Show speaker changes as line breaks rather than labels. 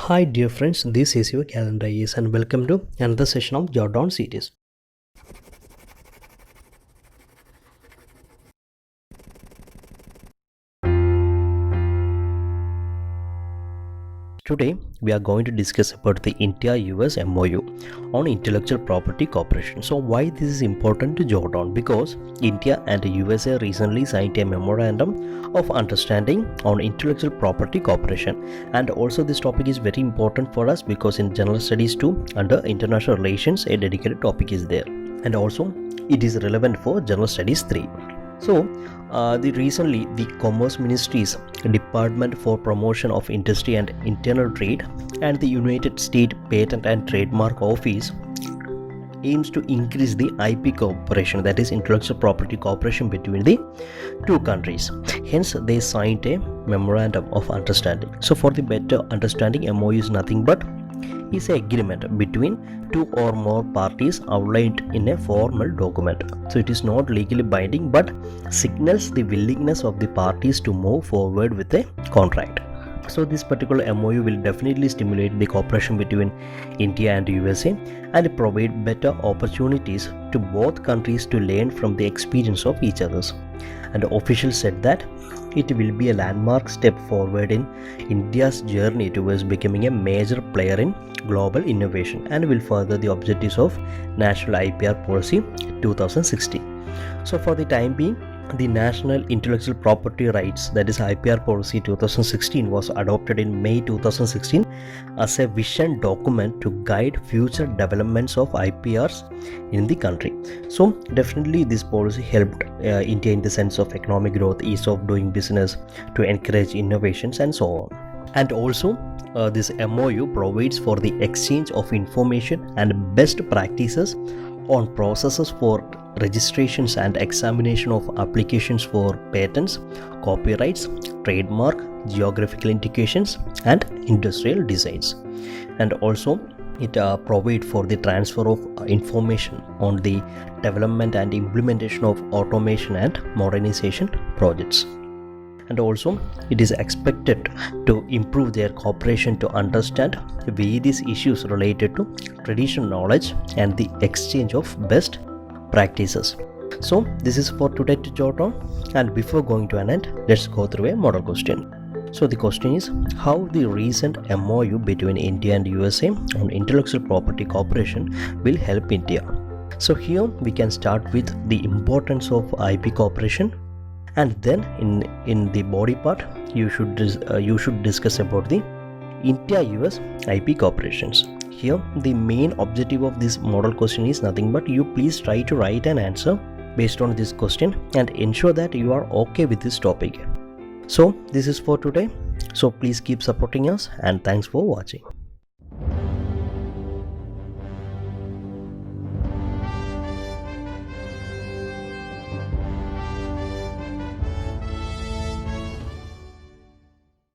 Hi dear friends, this is your Gallant IAS and welcome to another session of Jot Down series. Today we are going to discuss about the India-US MOU on intellectual property cooperation. So why this is important to jot down? Because India and the USA recently signed a memorandum of understanding on intellectual property cooperation, and also this topic is very important for us because in general studies too, under international relations, a dedicated topic is there, and also it is relevant for general studies 3. So, recently the Commerce Ministry's Department for Promotion of Industry and Internal Trade and the United States Patent and Trademark Office aims to increase the IP cooperation, that is intellectual property cooperation between the two countries. Hence, they signed a memorandum of understanding. So, for the better understanding, MOU is nothing but is an agreement between two or more parties outlined in a formal document. So it is not legally binding but signals the willingness of the parties to move forward with a contract. So this particular MOU will definitely stimulate the cooperation between India and USA and provide better opportunities to both countries to learn from the experience of each others. And the officials said that it will be a landmark step forward in India's journey towards becoming a major player in global innovation and will further the objectives of National IPR Policy 2016. So for the time being, the National Intellectual Property Rights, that is IPR Policy 2016, was adopted in May 2016 as a vision document to guide future developments of IPRs in the country. So definitely this policy helped India in the sense of economic growth, ease of doing business, to encourage innovations and so on. And also this MOU provides for the exchange of information and best practices on processes for registrations and examination of applications for patents, copyrights, trademark, geographical indications and industrial designs. And also it provides for the transfer of information on the development and implementation of automation and modernization projects. And also it is expected to improve their cooperation to understand various issues related to traditional knowledge and the exchange of best practices. So this is for today to jot on, and before going to an end, let's go through a model question. So the question is, how the recent MOU between India and USA on intellectual property cooperation will help India. So here we can start with the importance of IP cooperation, and then in the body part you should discuss about the India-US IP cooperations. Here the main objective of this model question is nothing but you please try to write an answer based on this question and ensure that you are okay with this topic. So this is for today. So please keep supporting us and thanks for watching.